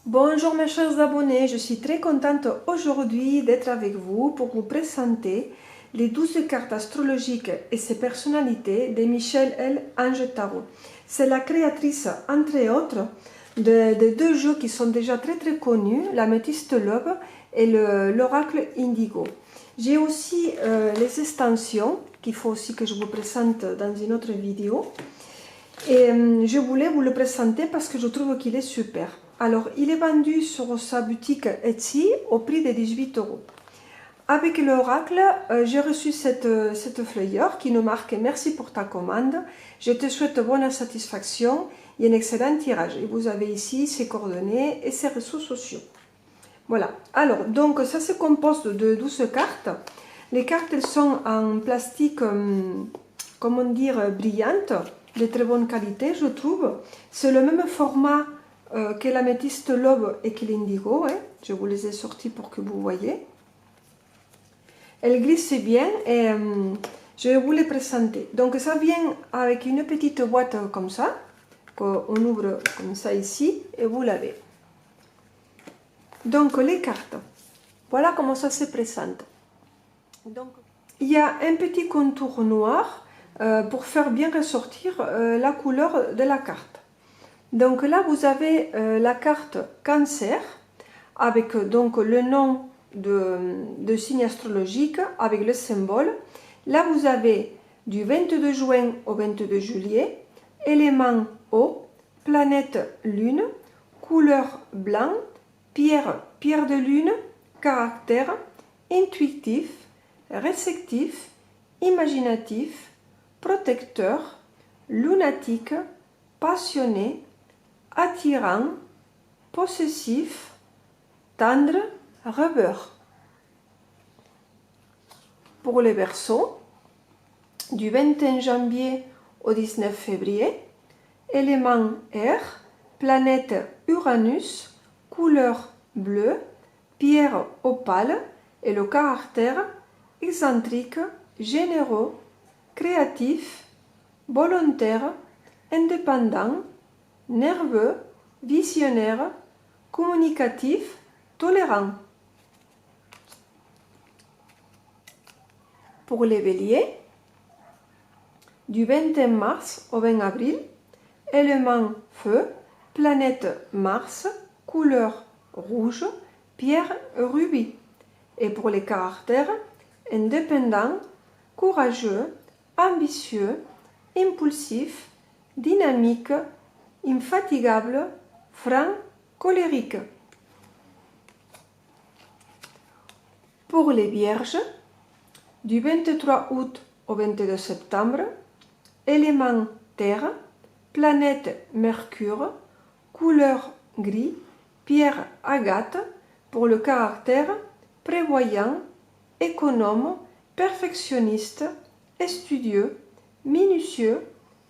Bonjour mes chers abonnés, je suis très contente aujourd'hui d'être avec vous pour vous présenter les 12 cartes astrologiques et ses personnalités de Michel L. Ange Tarot. C'est la créatrice, entre autres, de deux jeux qui sont déjà très connus, l'Améthyste Love et l'Oracle Indigo. J'ai aussi les extensions qu'il faut aussi que je vous présente dans une autre vidéo. Et je voulais vous le présenter parce que je trouve qu'il est super. Alors, il est vendu sur sa boutique Etsy au prix de 18 €. Avec l'oracle, j'ai reçu cette fleur qui nous marque « Merci pour ta commande. Je te souhaite bonne satisfaction et un excellent tirage. » Et vous avez ici ses coordonnées et ses réseaux sociaux. Voilà. Alors, donc, ça se compose de 12 cartes. Les cartes, elles sont en plastique, comment dire, brillante, de très bonne qualité, je trouve. C'est le même format que l'Améthyste Love et que l'Indigo. Hein. Je vous les ai sortis pour que vous voyez. Elles glissent bien et je vais vous les présenter. Donc ça vient avec une petite boîte comme ça, qu'on ouvre comme ça ici, et vous l'avez. Donc les cartes, voilà comment ça se présente. Donc, il y a un petit contour noir pour faire bien ressortir la couleur de la carte. Donc là, vous avez la carte Cancer, avec donc le nom de signe astrologique, avec le symbole. Là, vous avez du 22 juin au 22 juillet, élément eau, planète lune, couleur blanc, pierre de lune, caractère intuitif, réceptif, imaginatif, protecteur, lunatique, passionné, attirant, possessif, tendre, rêveur. Pour les Verseaux, du 21 janvier au 19 février, élément air, planète Uranus, couleur bleue, pierre opale et le caractère excentrique, généreux, créatif, volontaire, indépendant, nerveux, visionnaire, communicatif, tolérant. Pour les Béliers, du 21 mars au 20 avril, élément feu, planète Mars, couleur rouge, pierre rubis. Et pour les caractères, indépendant, courageux, ambitieux, impulsif, dynamique, infatigable, franc, colérique. Pour les Vierges, du 23 août au 22 septembre, élément terre, planète Mercure, couleur gris, pierre agate, pour le caractère prévoyant, économe, perfectionniste, studieux, minutieux,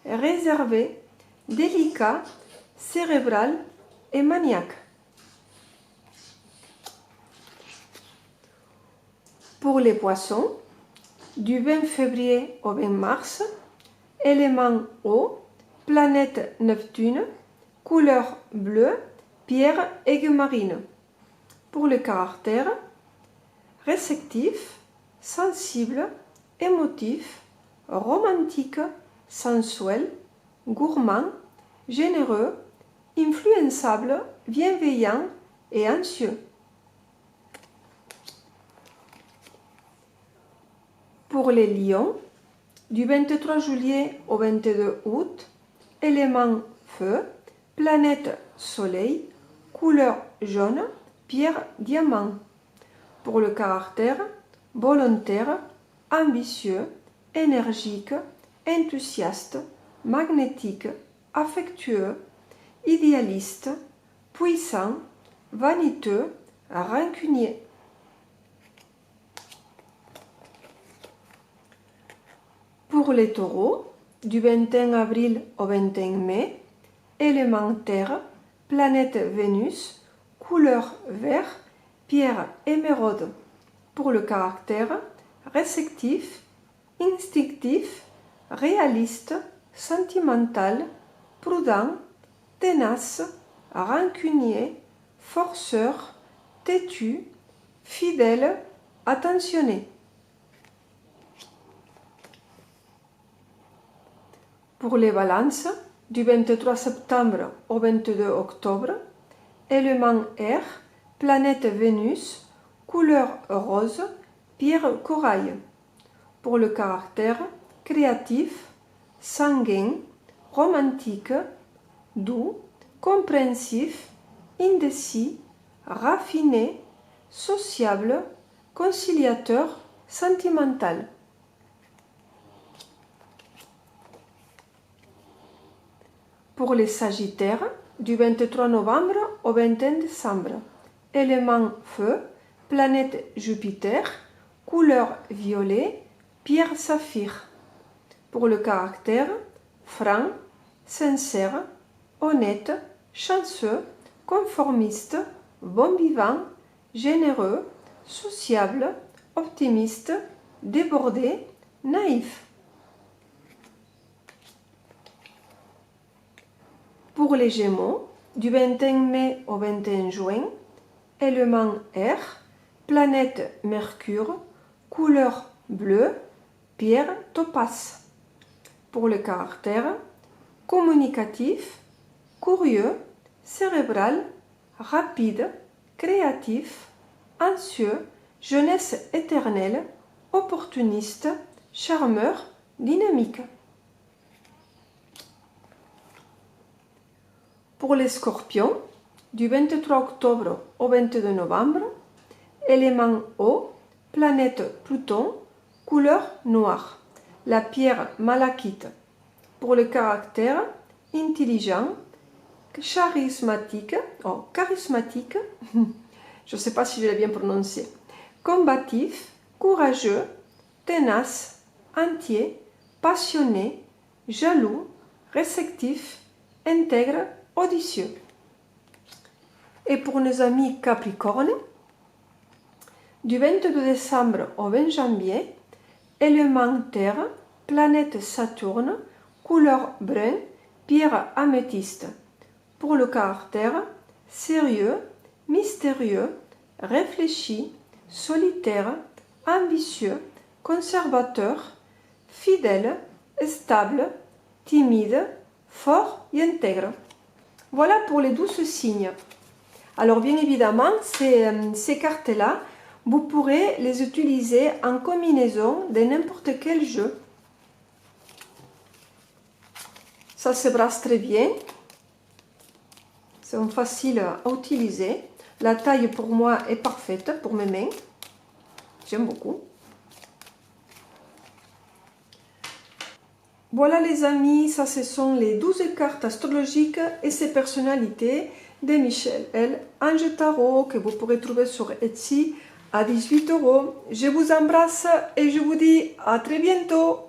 réservé, délicat, cérébral et maniaque. Pour les Poissons, du 20 février au 20 mars, élément eau, planète Neptune, couleur bleue, pierre aigues-marine. Pour le caractère, réceptif, sensible, émotif, romantique, sensuel, gourmand, généreux, influençable, bienveillant et anxieux. Pour les Lions, du 23 juillet au 22 août, élément feu, planète Soleil, couleur jaune, pierre diamant. Pour le caractère, volontaire, ambitieux, énergique, enthousiaste, magnétique, affectueux, idéaliste, puissant, vaniteux, rancunier. Pour les Taureaux, du 21 avril au 21 mai, élément terre, planète Vénus, couleur vert, pierre émeraude. Pour le caractère, réceptif, instinctif, réaliste, sentimental, prudent, tenace, rancunier, forceur, têtu, fidèle, attentionné. Pour les balances, du 23 septembre au 22 octobre, élément air, planète Vénus, couleur rose, pierre corail. Pour le caractère, créatif, sanguin, romantique, doux, compréhensif, indécis, raffiné, sociable, conciliateur, sentimental. Pour les Sagittaires, du 23 novembre au 21 décembre, élément feu, planète Jupiter, couleur violet, pierre saphir. Pour le caractère, franc, sincère, honnête, chanceux, conformiste, bon vivant, généreux, sociable, optimiste, débordé, naïf. Pour les Gémeaux, du 21 mai au 21 juin, élément air, planète Mercure, couleur bleue, pierre topaze. Pour le caractère, communicatif, curieux, cérébral, rapide, créatif, anxieux, jeunesse éternelle, opportuniste, charmeur, dynamique. Pour les Scorpions, du 23 octobre au 22 novembre, élément eau, planète Pluton, couleur noire, la pierre malachite. Pour le caractère, intelligent, charismatique, je ne sais pas si je l'ai bien prononcé, combatif, courageux, tenace, entier, passionné, jaloux, réceptif, intègre, audacieux. Et pour nos amis Capricorne, du 22 décembre au 20 janvier, élément terre, planète Saturne, couleur brun, pierre améthyste. Pour le caractère, sérieux, mystérieux, réfléchi, solitaire, ambitieux, conservateur, fidèle, stable, timide, fort et intègre. Voilà pour les 12 signes. Alors bien évidemment, ces cartes-là, vous pourrez les utiliser en combinaison de n'importe quel jeu. Ça se brasse très bien. C'est facile à utiliser. La taille pour moi est parfaite pour mes mains. J'aime beaucoup. Voilà les amis, ça ce sont les 12 cartes astrologiques et ses personnalités de Michel L. Ange Tarot que vous pourrez trouver sur Etsy à 18 €. Je vous embrasse et je vous dis à très bientôt.